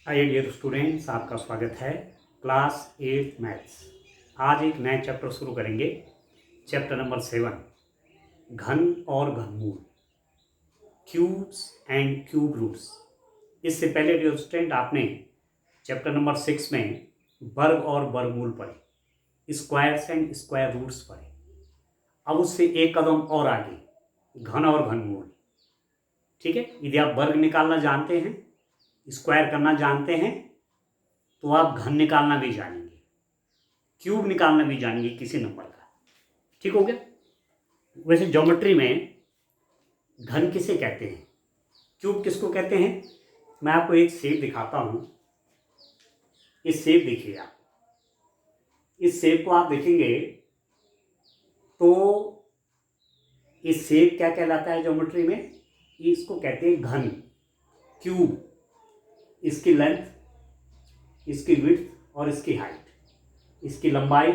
Hi dear students, आपका स्वागत है क्लास 8 मैथ्स। आज एक नया चैप्टर शुरू करेंगे, चैप्टर नंबर 7, घन और घनमूल, क्यूब्स एंड क्यूब रूट्स। इससे पहले डियर स्टूडेंट आपने चैप्टर नंबर 6 में वर्ग और वर्गमूल पढ़े, स्क्वायर्स एंड स्क्वायर रूट्स पढ़े। अब उससे एक कदम और आगे, घन और घनमूल। ठीक है, यदि आप वर्ग निकालना जानते हैं, स्क्वायर करना जानते हैं, तो आप घन निकालना भी जानेंगे, क्यूब निकालना भी जानेंगे किसी नंबर का। ठीक हो गया। वैसे ज्योमेट्री में घन किसे कहते हैं, क्यूब किसको कहते हैं? मैं आपको एक शेप दिखाता हूं। इस शेप देखिए आप, इस शेप को आप देखेंगे तो इस शेप क्या कहलाता है ज्योमेट्री में? इसको कहते हैं घन, क्यूब। इसकी लेंथ, इसकी विड्थ और इसकी हाइट, इसकी लंबाई,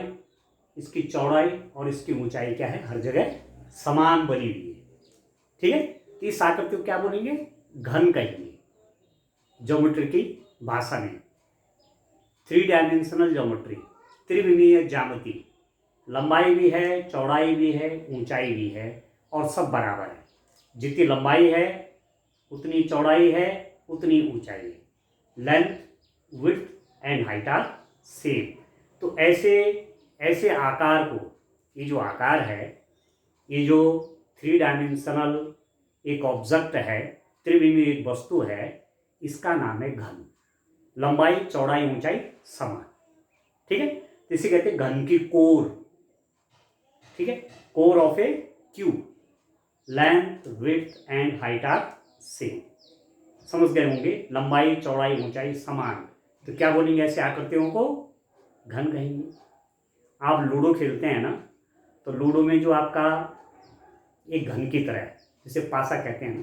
इसकी चौड़ाई और इसकी ऊंचाई क्या है, हर जगह समान बनी हुई है। ठीक है, तो इस आकृति को क्या बोलेंगे? घन कहेंगे ज्योमेट्री की भाषा में। 3 डायमेंशनल ज्योमेट्री, त्रिविमीय ज्यामिति, लंबाई भी है, चौड़ाई भी है, ऊंचाई भी है और सब बराबर है। जितनी लंबाई है उतनी चौड़ाई है, उतनी ऊंचाई है। Length, width and height are same. तो ऐसे ऐसे आकार को, ये जो आकार है, ये जो 3 डायमेंशनल एक ऑब्जेक्ट है, त्रिविमीय एक वस्तु है, इसका नाम है घन। लंबाई, चौड़ाई, ऊंचाई समान। ठीक है, तो इसे कहते हैं घन की कोर। ठीक है, core of a cube. Length, width and height are same. समझ गए होंगे, लंबाई, चौड़ाई, ऊंचाई समान। तो क्या बोलेंगे ऐसे आकृतियों को? घन कहेंगे। आप लूडो खेलते हैं ना, तो लूडो में जो आपका एक घन की तरह है, जिसे पासा कहते हैं ना,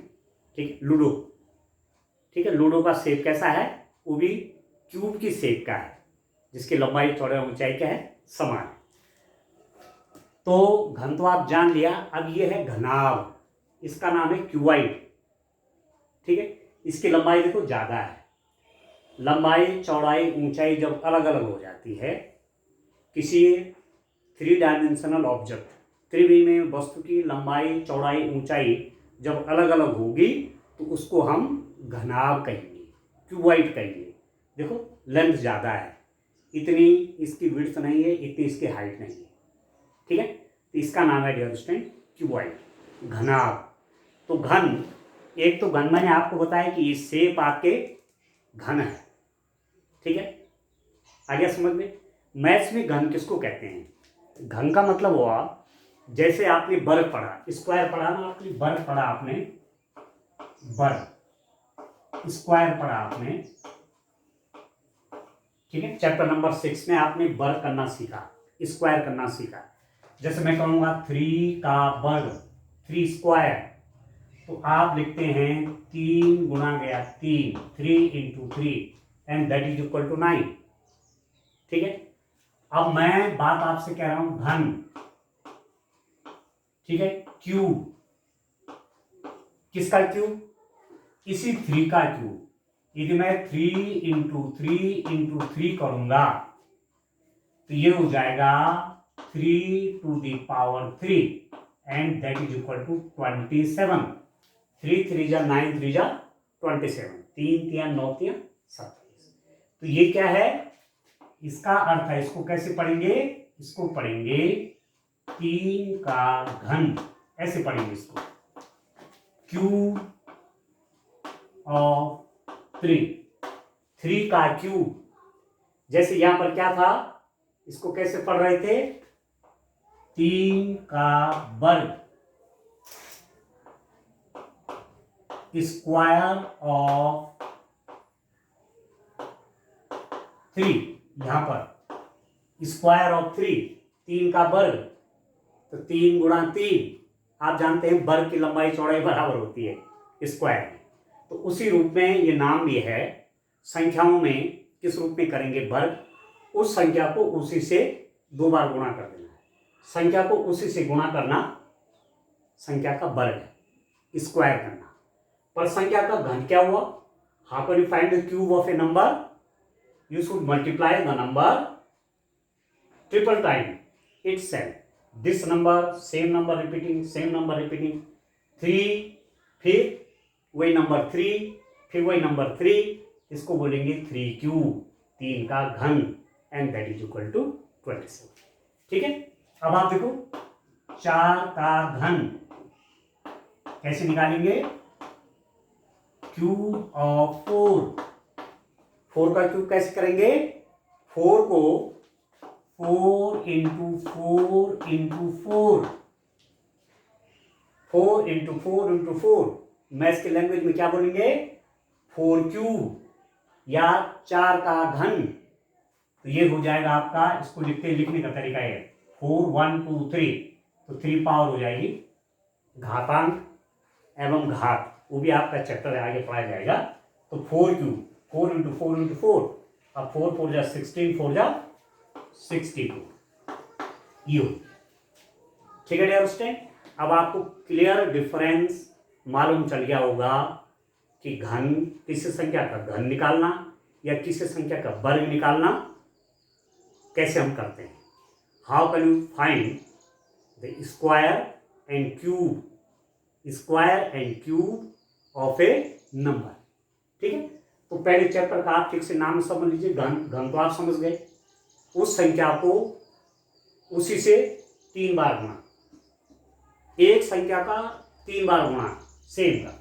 ठीक है, लूडो। ठीक है, लूडो का शेप कैसा है? वो भी क्यूब की शेप का है, जिसकी लंबाई, चौड़ाई, ऊंचाई क्या है, समान। तो घन तो आप जान लिया। अब ये है घनाभ, इसका नाम है क्यूबाइड। ठीक है, इसकी लंबाई देखो ज्यादा है। लंबाई, चौड़ाई, ऊंचाई जब अलग अलग हो जाती है किसी 3 डायमेंशनल ऑब्जेक्ट, त्रिविमीय वस्तु की लंबाई, चौड़ाई, ऊंचाई जब अलग अलग होगी तो उसको हम घनाभ कहेंगे, क्यूबाइड कहेंगे। देखो लेंथ ज़्यादा है, इतनी इसकी विड्थ नहीं है, इतनी इसकी हाइट नहीं है। ठीक है, तो इसका नाम है डियर स्टूडेंट क्यूबाइड, घनाभ। तो घन, एक तो घन मैंने आपको बताया कि ये शेप आपके घन है। ठीक है, आगे समझ में। मैथ्स में घन किसको कहते हैं? घन का मतलब हुआ, जैसे आपने वर्ग पढ़ा, स्क्वायर पढ़ा ना आपने, वर्ग पढ़ा आपने, वर्ग, स्क्वायर पढ़ा आपने। ठीक है, चैप्टर नंबर 6 में आपने वर्ग करना सीखा, स्क्वायर करना सीखा। जैसे मैं कहूंगा 3 का वर्ग, 3 स्क्वायर, तो आप लिखते हैं 3 गुणा गया 3, 3 into 3 and that is equal to 9। ठीक है, अब मैं बात आपसे कह रहा हूं घन। ठीक है, क्यूब, किसका क्यूब? इसी 3 का क्यूब। यदि मैं 3 इंटू 3 करूंगा तो ये हो जाएगा 3 to the power 3 and that is equal to 27। 3 3 जा 9, 3 जा 27, 3 3 9 3 27। तो ये क्या है? इसका अर्थ है, इसको कैसे पढ़ेंगे? इसको पढ़ेंगे 3 का घन, ऐसे पढ़ेंगे इसको, क्यूब ऑफ 3 का क्यूब। जैसे यहां पर क्या था, इसको कैसे पढ़ रहे थे? 3 का वर्ग, स्क्वायर ऑफ 3। यहां पर स्क्वायर ऑफ 3 का वर्ग, तो 3 गुणा 3, आप जानते हैं वर्ग की लंबाई चौड़ाई बराबर होती है स्क्वायर में। तो उसी रूप में ये नाम भी है। संख्याओं में किस रूप में करेंगे वर्ग? उस संख्या को उसी से 2 बार गुणा कर देना है। संख्या को उसी से गुणा करना संख्या का वर्ग है, स्क्वायर करना। पर संख्या का घन क्या हुआ? How can you find the cube of A number? You should multiply the number triple time itself. This number, same number repeating. 3, फिर वही नंबर 3, फिर वही नंबर 3, इसको बोलेंगे 3 क्यूब, 3 का घन, and that is equal to 27. ठीक है, अब आप देखो 4 का घन कैसे निकालेंगे? क्यूब ऑफ 4 का क्यूब कैसे करेंगे? 4 को 4 into 4 into 4, 4 into 4 into 4, maths के लैंग्वेज में क्या बोलेंगे? 4 क्यूब या 4 का घन. तो ये हो जाएगा आपका, इसको लिखने का तरीका है 4 1 2 3, तो 3 पावर हो जाएगी घातांक एवं घात, वो भी आपका चैप्टर आगे पढ़ाया जाएगा. तो 4 क्यूब, 4 इंटू 4 इंटू 4, अब 4 4 जा 16, 4 जा 62. यू ठीक है डियर स्टूडेंट, अब आपको क्लियर डिफरेंस मालूम चल गया होगा कि घन, किसी संख्या का घन निकालना या किसी संख्या का वर्ग निकालना कैसे हम करते हैं. How can you find the square and cube of A number. ठीक है, तो पहले चैप्टर का आप ठीक से नाम समझ लीजिए. घन तो आप समझ गए, उस संख्या को उसी से 3 बार गुणा, एक संख्या का 3 बार गुणा सेम का,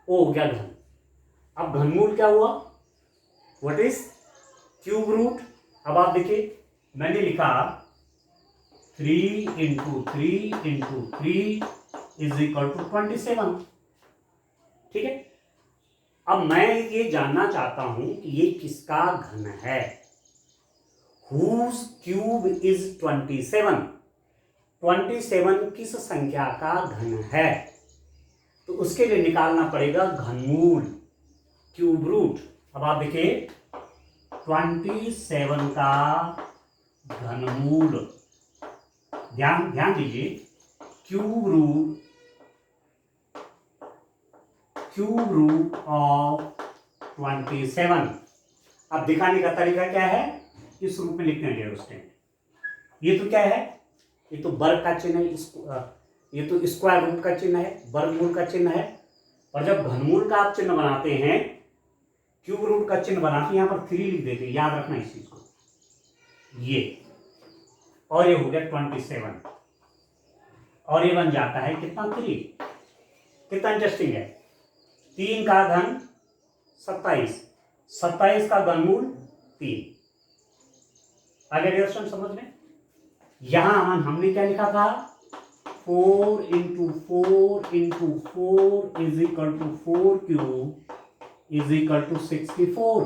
वो हो गया घन. अब घनमूल क्या हुआ? What is cube root? अब आप देखिए, मैंने लिखा 3 into 3 into 3 is equal to 27. ठीक है, अब मैं ये जानना चाहता हूं कि ये किसका घन है. Whose cube is 27? 27 किस संख्या का घन है? तो उसके लिए निकालना पड़ेगा घनमूल, क्यूब रूट. अब आप देखिए 27 का घनमूल, ध्यान दीजिए, क्यूब रूट ऑफ 27. अब दिखाने का तरीका क्या है? इस रूप में लिखते हैं डियर स्टूडेंट. ये तो क्या है? ये तो वर्ग का चिन्ह है, ये तो स्क्वायर रूट का चिन्ह है, वर्गमूल का चिन्ह है. और जब घनमूल का आप चिन्ह बनाते हैं, क्यूब रूट का चिन्ह बनाते हैं, यहां पर 3 लिख देते हैं, याद रखना इस चीज को. ये और ये हो गया 27, और ये बन जाता है कितना? 3. कितना इंटरेस्टिंग है. 3 का घन 27, 27 का घनमूल 3. आगे रिएक्शन समझ में. यहां हमने क्या लिखा था? 4 into 4 into 4 is equal to 4 cube is equal to 64.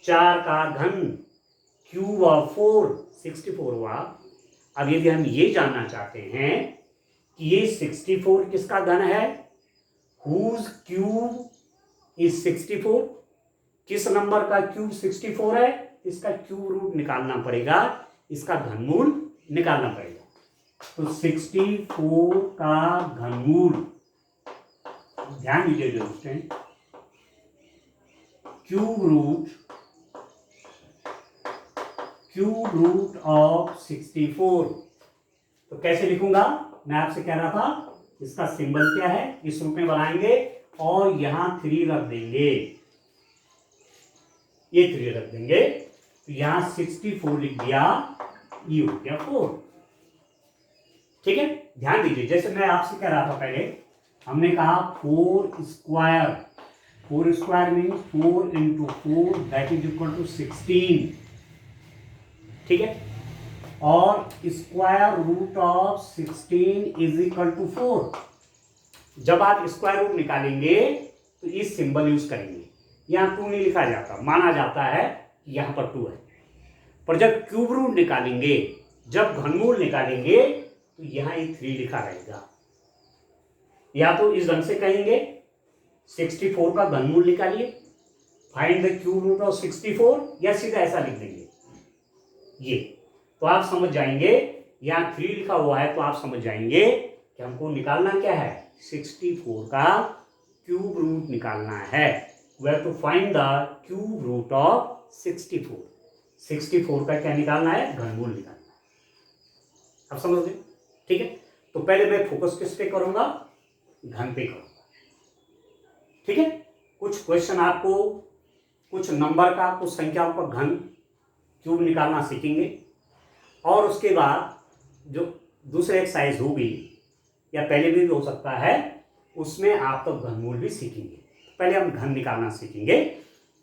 4 का घन क्यूब ऑफ 4 64 हुआ. अब यदि हम ये जानना चाहते हैं कि ये 64 किसका घन है, whose क्यूब इज 64, किस नंबर का क्यूब 64 है, इसका क्यूब रूट निकालना पड़ेगा, इसका घनमूल निकालना पड़ेगा. तो 64 का घनमूल, ध्यान दीजिए दोस्तों, क्यूब रूट ऑफ 64. तो कैसे लिखूंगा? मैं आपसे कह रहा था इसका सिंबल क्या है, इस रूप में बनाएंगे और यहां 3 रख देंगे, ये 3 रख देंगे, तो यहां 64 लिख दिया, ये हो गया 4. ठीक है, ध्यान दीजिए, जैसे मैं आपसे कह रहा था पहले, हमने कहा 4 square, 4 square means 4 into 4 that is equal to 16. ठीक है, और square root of 16 is equal to 4. जब आप स्क्वायर रूट निकालेंगे तो इस सिंबल यूज करेंगे. यहां 2 नहीं लिखा जाता, माना जाता है कि यहां पर 2 है. पर जब क्यूब रूट निकालेंगे, जब घनमूल निकालेंगे, तो यहां ये 3 लिखा रहेगा. या तो इस ढंग से कहेंगे 64 का घनमूल निकालिए, find the cube root of 64, या सीधा ऐसा लिख देंगे ये, तो आप समझ जाएंगे. यहां 3 लिखा हुआ है तो आप समझ जाएंगे कि हमको निकालना क्या है, 64 का क्यूब रूट निकालना है. We have to find the cube root of 64। 64 का क्या निकालना है? घनमूल निकालना है। अब समझ गए? ठीक है, तो पहले मैं फोकस किस पे करूंगा? घन पे करूंगा। ठीक है, कुछ क्वेश्चन आपको, कुछ नंबर का, कुछ संख्याओं का घन क्यूब निकालना सीखेंगे, और उसके बाद जो दूसरे एक्सरसाइज होगी या पहले भी हो सकता है, उसमें आप तो घनमूल भी सीखेंगे। पहले हम घन निकालना सीखेंगे।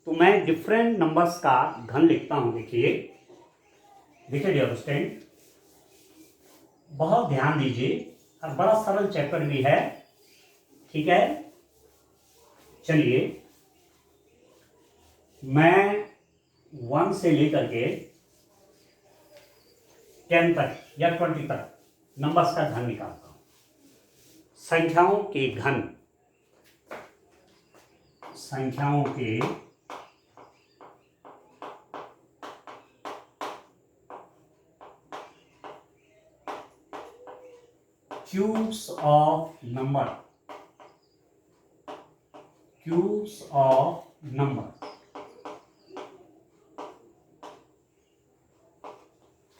तो मैं डिफरेंट नंबर्स का घन लिखता हूं। देखिए डियर स्टूडेंट, बहुत ध्यान दीजिए, और बड़ा सरल चैप्टर भी है। ठीक है, चलिए मैं 1 से लेकर के 10 तक या 20 तक नंबर्स का घन निकालता हूं। संख्याओं के घन, संख्याओं के cubes of number, cubes of number.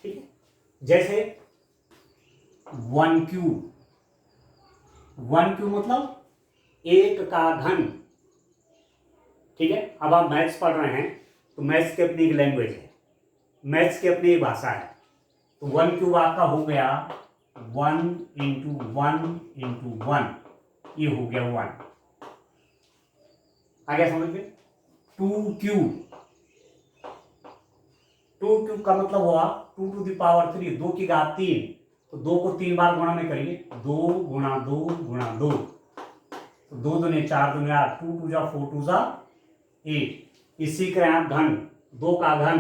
ठीक है, जैसे 1 क्यूब, 1 क्यूब मतलब 1 का घन। ठीक है, अब आप मैथ्स पढ़ रहे हैं तो मैथ्स की अपनी एक लैंग्वेज है, मैथ्स की अपनी एक भाषा है। तो 1 क्यूब आपका हो गया 1 इंटू 1 इंटू 1, ये हो गया 1। आगे समझ गए? 2 क्यूब, 2 क्यूब का मतलब हुआ 2 टू द पावर 3, 2 की घात 3। तो 2 को 3 बार गुणा में करिए, 2 गुणा 2 गुणा 2, तो 2 दूने 4 दूने 8, 2 टू जा 4 टू जा 8। इसी का आप घन, 2 का घन,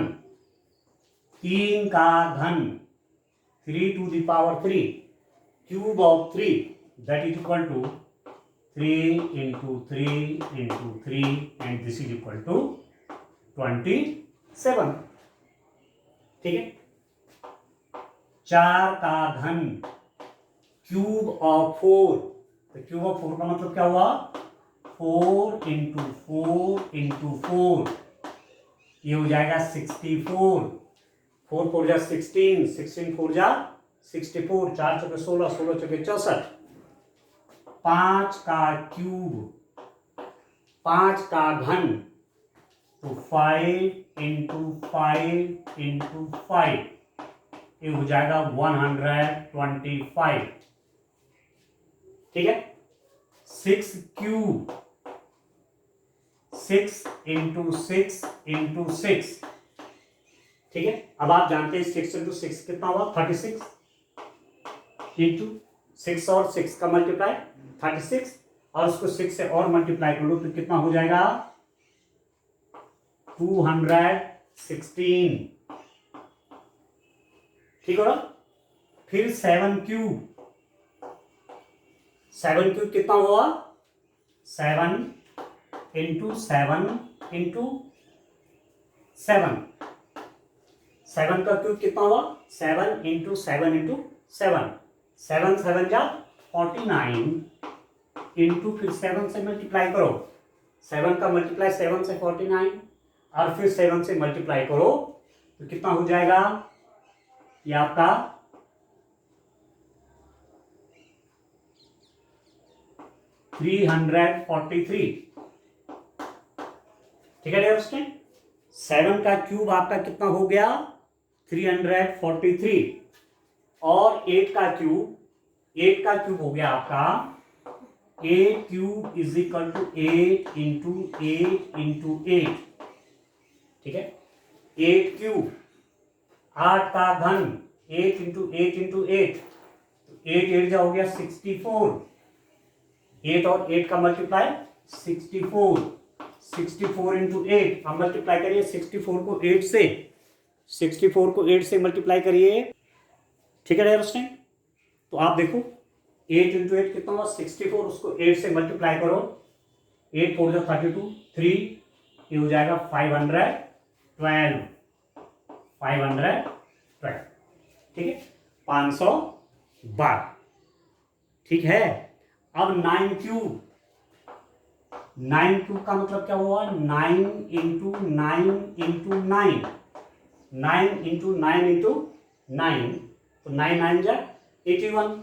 3 का घन, 3 to the power 3, cube of 3, that is equal to 3 into 3 into 3, and this is equal to 27। ठीक है, 4 का घन, क्यूब ऑफ 4, तो क्यूब ऑफ 4 का मतलब क्या हुआ? 4 इंटू 4 इंटू 4, ये हो जाएगा 64। 4 4 जा 16, 16 4 जा 64, 4 चौके 16, 16 चौके 64। 5 का क्यूब, 5 का घन, तो 5 इंटू 5 इंटू 5, ये हो जाएगा 125। ठीक है, 6 क्यूब, 6 इंटू 6 इंटू 6। ठीक है, अब आप जानते हैं 6 इंटू 6 कितना हुआ? 36 इंटू 6 और 6 का मल्टीप्लाई 36, और उसको 6 से और मल्टीप्लाई कर लो तो कितना हो जाएगा? 216। ठीक है ना? फिर 7 क्यूब, 7 क्यूब कितना हुआ? 7 इंटू 7 इंटू 7, 7 का क्यूब कितना हुआ? 7 इंटू 7 इंटू 7, 7 7 जा 49, इंटू फिर 7 से मल्टीप्लाई करो, 7 का मल्टीप्लाई 7 से 49, और फिर 7 से मल्टीप्लाई करो तो कितना हो जाएगा? ये आपका 343। ठीक है डियर स्टूडेंट, 7 का क्यूब आपका कितना हो गया? 343, और 8 का क्यूब, 8 का क्यूब हो गया आपका 8 cube is equal to 8 into 8 into 8। ठीक है, 8 क्यूब, 8 का घन, 8 इंटू 8 इंटू 8, 8 8 जा हो गया 64, 8 और 8 का मल्टीप्लाई 64, 64 इंटू 8, अब मल्टीप्लाई करिए 64 को 8 से, 64 को 8 से मल्टीप्लाई करिए। ठीक है स्टूडेंट, तो आप देखो 8 इंटू 8 कितना हुआ? 64, उसको 8 से मल्टीप्लाई करो, 8 4 जा 32, 3, ये हो जाएगा 512, 512। ठीक है, 512। ठीक है, अब 9 क्यूब, 9 क्यूब का मतलब क्या हुआ, 9 इंटू 9 इंटू 9, 9 इंटू 9 इंटू 9, तो 9 9 जा 81,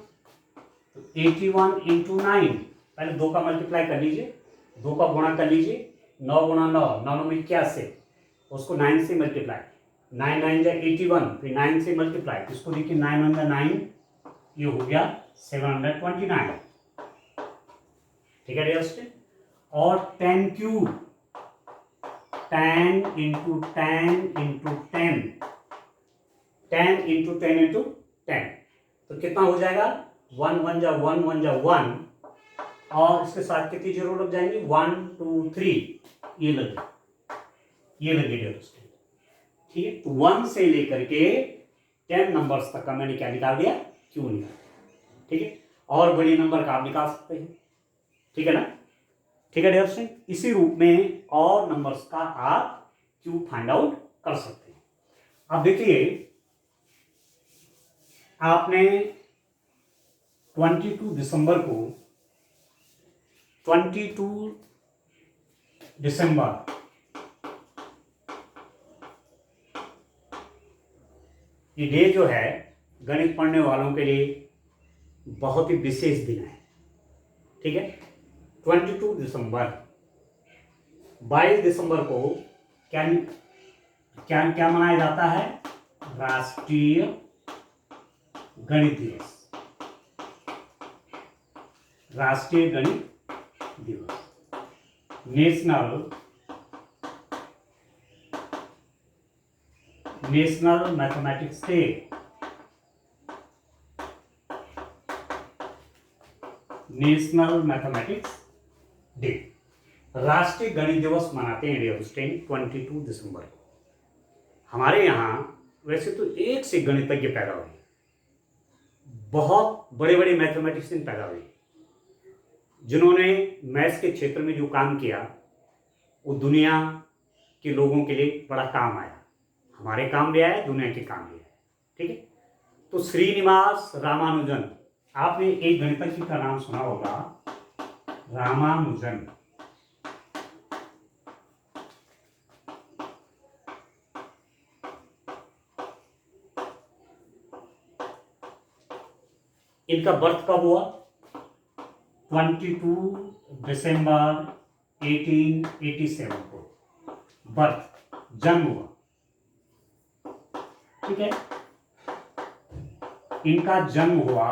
तो 81 इंटू 9, पहले 2 का मल्टीप्लाई कर लीजिए, 2 का गुणा कर लीजिए, 9 गुणा 9, 9 9 81, उसको 9 से मल्टीप्लाई, 9 9 जा 81, फिर 9 से मल्टीप्लाई, इसको देखिए 9 1 जा 9, ये हो गया 729। ठीक है डियर स्टूडेंट। और 10 cube, 10 into 10 into 10, 10 into 10 into 10, तो कितना हो जाएगा, 1 1 जा 1 1 जा 1, और इसके साथ कितनी जीरो लग जाएंगे, 1 2 3, ये लग गए डियर स्टूडेंट। ठीक है, तो 1 से लेकर के 10 नंबर्स तक का मैंने क्या निकाल दिया, क्यू निकाल। ठीक है, और बड़ी नंबर का आप निकाल सकते हैं। ठीक है ना। ठीक है डियर स्टूडेंट, इसी रूप में और नंबर्स का आप क्यू फाइंड आउट कर सकते हैं। अब देखिए, आपने 22 दिसंबर को, 22 दिसंबर ये डे जो है गणित पढ़ने वालों के लिए बहुत ही विशेष दिन है। ठीक है, 22 दिसंबर, 22 दिसंबर को क्या क्या क्या मनाया जाता है, राष्ट्रीय गणित दिवस, राष्ट्रीय गणित दिवस, national mathematics day, national mathematics day, राष्ट्रीय गणित दिवस मनाते हैं डियर स्टूडेंट 22 दिसंबर को। हमारे यहाँ वैसे तो एक से गणितज्ञ पैदा हुए, बहुत बड़े बड़े मैथमेटिशियन पैदा हुए, जिन्होंने मैथ्स के क्षेत्र में जो काम किया वो दुनिया के लोगों के लिए बड़ा काम आया, हमारे काम भी आया, दुनिया के काम भी आया। ठीक है, तो श्रीनिवास रामानुजन, आपने एक गणितज्ञ का नाम सुना होगा, रामानुजन। इनका बर्थ कब हुआ, 22 दिसंबर 1887 को बर्थ, जन्म हुआ। ठीक है, इनका जन्म हुआ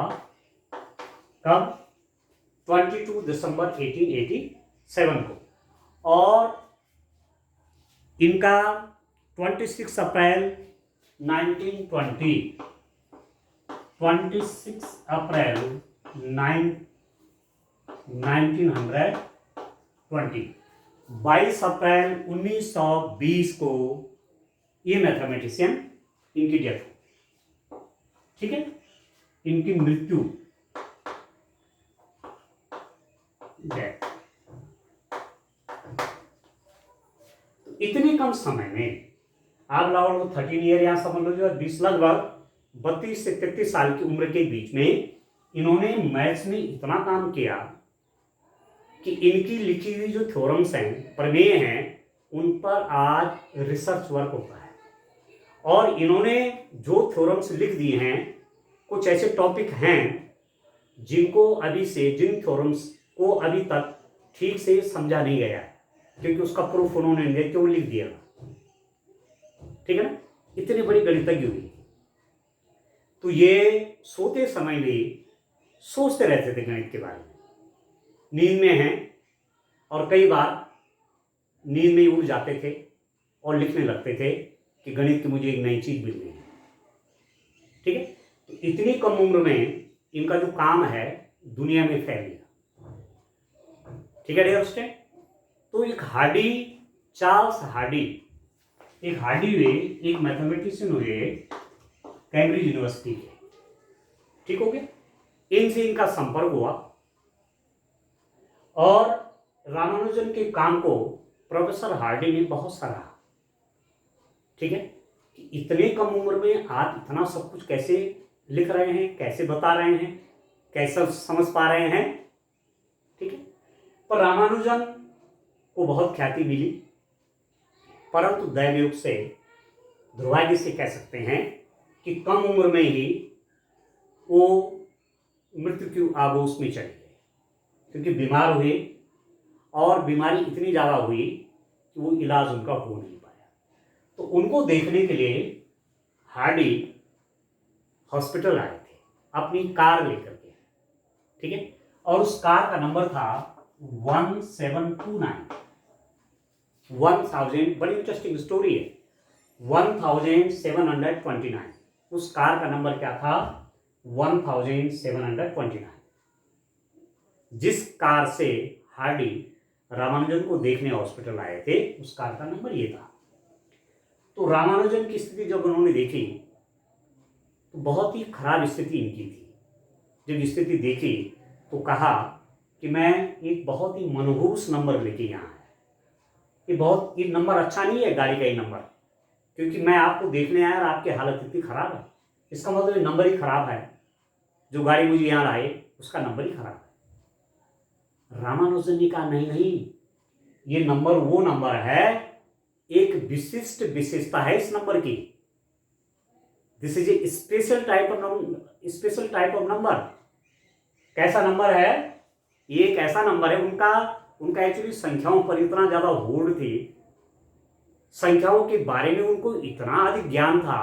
कब, 22 दिसंबर 1887 को, और इनका 26 अप्रैल 1920, 26 अप्रैल 1920, 22 अप्रैल 1920 को ये मैथमेटिशियन, इनकी डेथ हुई। ठीक है, इनकी मृत्यु, डेथ। इतने कम समय में आप लगभग 13 ईयर यहां समझ लो, जो 20 लगभग 32 से 33 साल की उम्र के बीच में इन्होंने मैथ्स में इतना काम किया कि इनकी लिखी हुई जो थ्योरम्स हैं, प्रमेय हैं, उन पर आज रिसर्च वर्क होता है। और इन्होंने जो थ्योरम्स लिख दिए हैं, कुछ ऐसे टॉपिक हैं जिनको अभी से, जिन थ्योरम्स को अभी तक ठीक से समझा नहीं गया है, क्योंकि उसका प्रूफ उन्होंने क्यों लिख दिया। ठीक है ना, इतने बड़ी गणितज्ञ हुई। तो ये सोते समय भी सोचते रहते थे गणित के बारे में, नींद में हैं, और कई बार नींद में उड़ जाते थे और लिखने लगते थे कि गणित की मुझे एक नई चीज मिल गई है। ठीक है, तो इतनी कम उम्र में इनका जो काम है दुनिया में फैल गया। ठीक है डियर स्टूडेंट, तो एक हार्डी, चार्ल्स हार्डी, एक हार्डी हुए, एक मैथमेटिशियन हुए कैम्ब्रिज यूनिवर्सिटी के। ठीक हो गया, इनसे इनका संपर्क हुआ और रामानुजन के काम को प्रोफेसर हार्डी ने बहुत सराहा। ठीक है, कि इतने कम उम्र में आप इतना सब कुछ कैसे लिख रहे हैं, कैसे बता रहे हैं, कैसे समझ पा रहे हैं। ठीक है, पर रामानुजन को बहुत ख्याति मिली, परंतु दैवयोग से, दुर्भाग्य से कह सकते हैं कि कम उम्र में ही वो मृत्यु की आगोश में चले गए, क्योंकि बीमार हुए और बीमारी इतनी ज़्यादा हुई कि वो इलाज उनका हो नहीं पाया। तो उनको देखने के लिए हार्डी हॉस्पिटल आए थे अपनी कार लेकर के, ठीक है, और उस कार का नंबर था 1729। 1000, बड़ी इंटरेस्टिंग स्टोरी है। 1729, उस कार का नंबर क्या था? 1729। जिस कार से हार्डी रामानुजन को देखने हॉस्पिटल आए थे, उस कार का नंबर ये था। तो रामानुजन की स्थिति जब उन्होंने देखी तो बहुत ही खराब स्थिति इनकी थी। जब स्थिति देखी तो कहा कि मैं एक बहुत ही मनहूस नंबर लेके यहाँ आया। ये नंबर अच्छा नहीं है, गाड़ी का ये नंबर, क्योंकि मैं आपको देखने आया और आपकी हालत इतनी खराब है। इसका मतलब ये नंबर ही खराब है, जो गाड़ी मुझे यहाँ लाए उसका नंबर ही खराब है। रामानुजन ने कहा नहीं नहीं, ये नंबर वो नंबर है, एक विशिष्ट विशेषता है इस नंबर की। This is a special type of number. कैसा नंबर है? ये एक ऐसा नंबर है, उनका एक्चुअली संख्याओं पर इतना ज्यादा होड़ थी, संख्याओं के बारे में उनको इतना अधिक ज्ञान था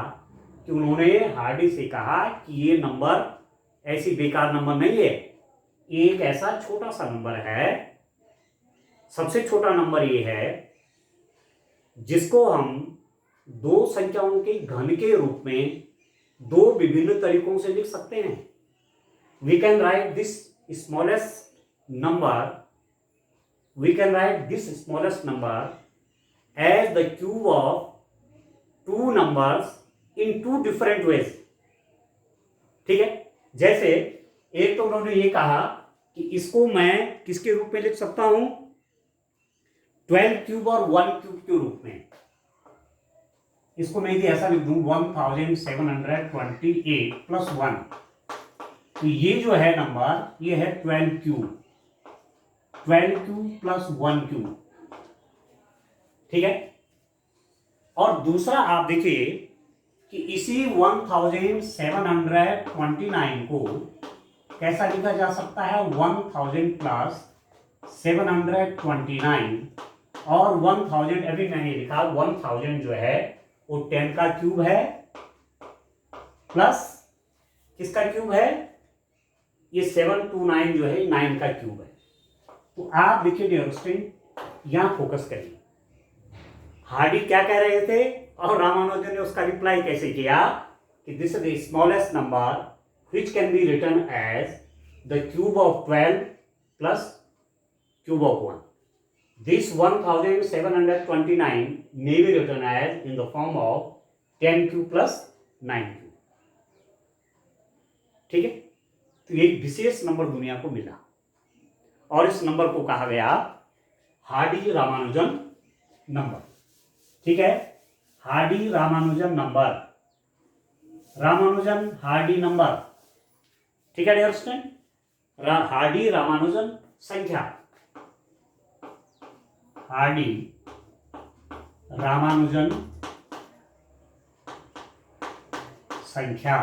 कि उन्होंने हार्डी से कहा कि ये नंबर ऐसी बेकार नंबर नहीं है, एक ऐसा छोटा सा नंबर है, सबसे छोटा नंबर ये है जिसको हम दो संख्याओं के घन के रूप में दो विभिन्न तरीकों से लिख सकते हैं। We can write this smallest number as the cube of two numbers in two different ways। ठीक है, जैसे एक तो उन्होंने ये कहा कि इसको मैं किसके रूप में लिख सकता हूं? 12 क्यूब और 1 क्यूब के रूप में। इसको मैं यदि ऐसा लिख दूं 1728 प्लस 1, तो ये जो है नंबर, ये है 12 क्यूब प्लस 1 क्यूब, ठीक है। और दूसरा आप देखिए कि इसी 1729 को कैसा लिखा जा सकता है? 1000 प्लस 729 और 1000, अभी मैंने लिखा 1000 जो है वो 10 का क्यूब है, प्लस किसका क्यूब है? ये 729 जो है 9 का क्यूब है। तो आप देखिए डियर स्टूडेंट, यहां फोकस करिए, हार्डी क्या कह रहे थे और रामानुजन ने उसका रिप्लाई कैसे किया कि this is the smallest number which can be written as the cube of 12 plus cube of 1। This 1729 may be written as in the form of 10 cube plus 9 cube। ठीक है, तो एक विशेष नंबर दुनिया को मिला और इस नंबर को कहा गया हार्डी रामानुजन नंबर। ठीक है, Hardy Ramanujan number, Ramanujan Hardy number, ठीक है डियर स्टूडेंट, हार्डी रामानुजन संख्या, हार्डी रामानुजन संख्या,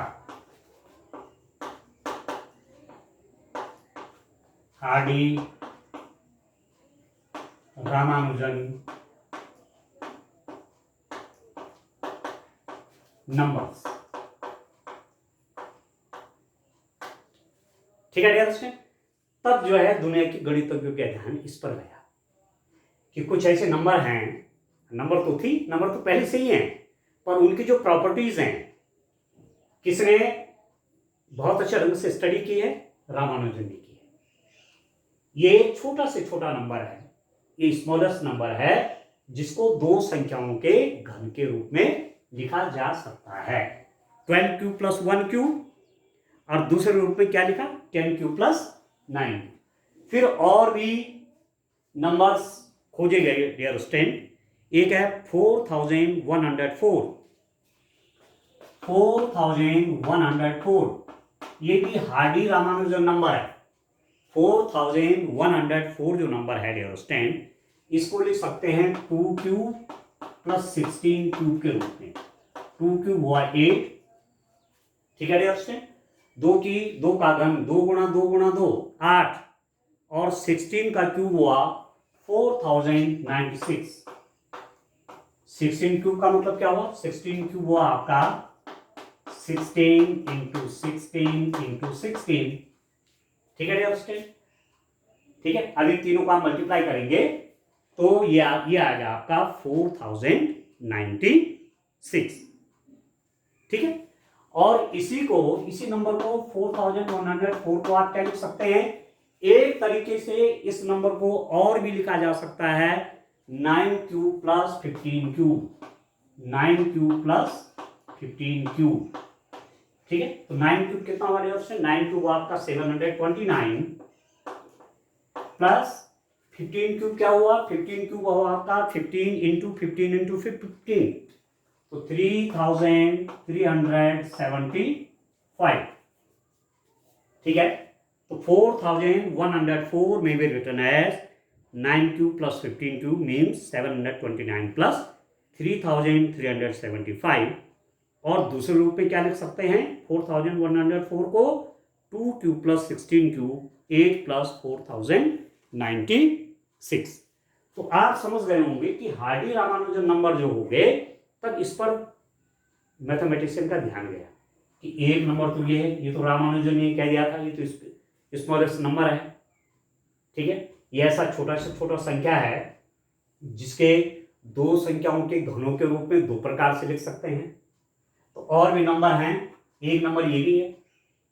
हार्डी रामानुजन नंबर्स। ठीक है डियर स्टूडेंट, तब जो है दुनिया के गणितज्ञों का ध्यान इस पर गया कि कुछ ऐसे नंबर हैं, नंबर तो पहले से ही हैं, पर उनकी जो प्रॉपर्टीज हैं किसने बहुत अच्छे ढंग से स्टडी की है? रामानुजन ने की है। ये एक छोटा से छोटा नंबर है, ये स्मॉलेस्ट नंबर है जिसको दो संख्याओं के घन के रूप में लिखा जा सकता है। 12 क्यूब प्लस 1 क्यूब और दूसरे रूप में क्या लिखा? 10 क्यूब प्लस 9। फिर और भी नंबर्स खोजे गए डियर स्टूडेंट। एक है 4104, 4104, ये भी हार्डी रामानुजन नंबर है। 4104 जो नंबर है डियर स्टूडेंट, इसको लिख सकते हैं 2 क्यूब प्लस 16 क्यूब के रूप में। 2 क्यूब हुआ 8, ठीक है डियर स्टूडेंट। 2 का घन 2 गुणा 2 गुणा 2 8 और 16 का क्यूब हुआ 4096। 16 क्यूब का मतलब क्या हुआ? 16 क्यूब हुआ आपका 16 इंटू 16 इंटू 16, ठीक है डियर स्टूडेंट। ठीक है, अभी तीनों का मल्टीप्लाई करेंगे तो ये आ गया आपका 4096, ठीक है। और इसी नंबर को 4104 को आप क्या लिख सकते हैं? एक तरीके से इस नंबर को और भी लिखा जा सकता है 9 cube plus 15 cube, 9 cube plus 15 cube, ठीक है। तो 9 क्यूब कितना हमारे ऑप्शन? 9 क्यूब आपका 729 प्लस 15 क्यूब क्या हुआ? 15 क्यूब हुआ आपका 15 इंटू 15 इंटू 15, तो 3375, ठीक है। तो 4104 में भी return as 9 cube plus 15 cube means 729 plus 3375। और दूसरे रूप में क्या लिख सकते हैं? 4104 को 2 क्यूब प्लस 16 क्यूब 8 प्लस 4096। तो आप समझ गए होंगे कि हार्डी रामानुजन नंबर जो हो गए, तब इस पर मैथमेटिशियन का ध्यान गया कि एक नंबर तो ये है, ये तो रामानुजन ने कह दिया था, ये तो स्मॉलेस्ट नंबर है, ठीक है। ये ऐसा छोटा से छोटा संख्या है जिसके दो संख्याओं के घनों के रूप में दो प्रकार से लिख सकते हैं। तो और भी नंबर हैं, एक नंबर ये भी है,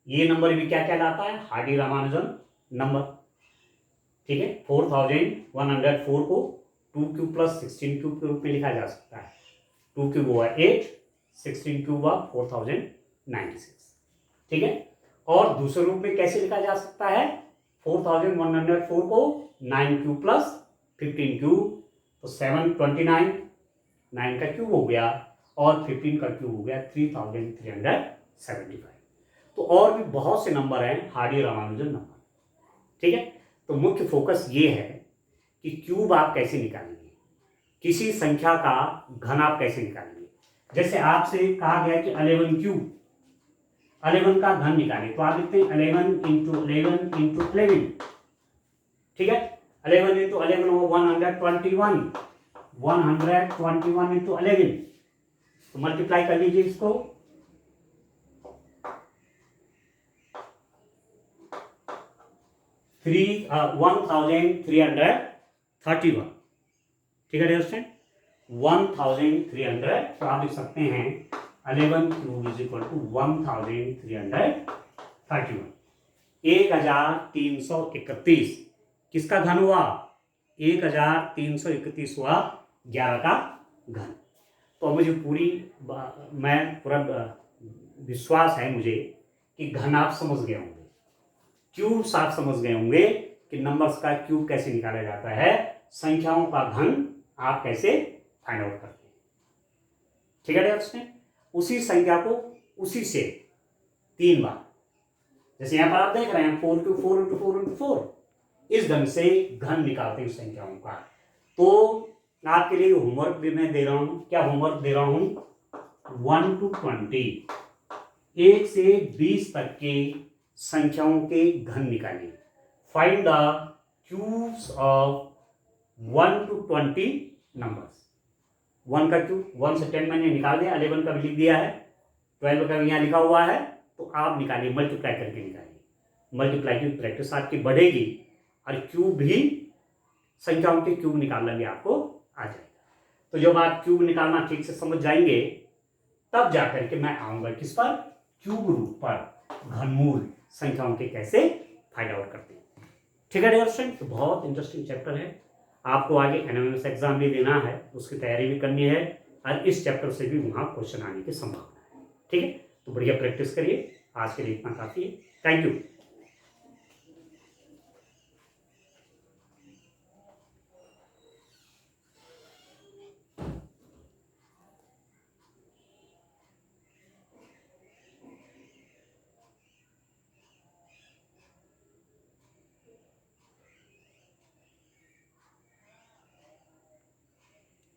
ये नंबर भी क्या कहलाता है? हार्डी रामानुजन नंबर, ठीक है। 4104 को 2 क्यूब प्लस 16 क्यूब के रूप में लिखा जा सकता है। 2 क्यूब हुआ 8, 16 क्यूब हुआ 4096, ठीक है। और दूसरे रूप में कैसे लिखा जा सकता है? 4104 को 9 क्यूब प्लस 15 क्यूब, तो 729, 9 का क्यूब हो गया और 15 का क्यूब हो गया 3375। तो और भी बहुत से नंबर हैं हार्डी रामानुजन नंबर, ठीक है। तो मुख्य फोकस ये है कि क्यूब आप कैसे निकालेंगे, किसी संख्या का घन आप कैसे निकालेंगे। जैसे आपसे कहा गया कि 11 क्यूब, 11 का घन निकालें, तो आप लिखते हैं 11 इंटू 11 इंटू 11, ठीक है। 11 इंटू 11 हो 121, 121 इंटू 11, तो मल्टीप्लाई कर लीजिए इसको, 1331, ठीक है दोस्तों, 1300। तो आप लिख सकते हैं 11 क्यूब इज इक्वल टू 1331, 1331 किसका घन हुआ? 1331 हुआ 11 का घन। तो मुझे पूरा विश्वास है मुझे कि घन आप समझ गए होंगे, क्यूब्स आप समझ गए होंगे कि नंबर्स का क्यूब कैसे निकाला जाता है, संख्याओं का घन आप कैसे फाइंड आउट करते हैं, ठीक है दोस्तों। उसी संख्या को उसी से 3 बार, जैसे यहां पर आप देख रहे हैं 4 इंटू 4 इंटू 4 इंटू 4, इस ढंग से घन निकालते हैं संख्याओं का। तो आपके लिए होमवर्क भी मैं दे रहा हूं, क्या होमवर्क दे रहा हूं? 1 to 20, 1 से 20 तक के संख्याओं के घन निकालिए। Find the cubes of 1 to 20 numbers. 1 का क्यूब 1 से 10 मैंने निकाल दिया, 11 का भी लिख दिया है, 12 का भी यहाँ लिखा हुआ है, तो आप निकालिए, मल्टीप्लाई करके निकालिए। मल्टीप्लाई की प्रैक्टिस आपकी बढ़ेगी और क्यूब भी, संख्याओं के क्यूब निकालना भी आपको आ जाएगा। तो जब आप क्यूब निकालना ठीक से समझ जाएंगे तब जाकर के मैं आऊंगा किस पर? क्यूब रूप पर, घनमूल संख्याओं के कैसे फाइंड आउट करते हैं, ठीक है डियर स्टूडेंट। तो बहुत इंटरेस्टिंग चैप्टर है, आपको आगे एनएमएस एग्जाम भी देना है, उसकी तैयारी भी करनी है और इस चैप्टर से भी वहां क्वेश्चन आने की संभावना है, ठीक है। तो बढ़िया प्रैक्टिस करिए, आज के लिए इतना काफी है, थैंक यू।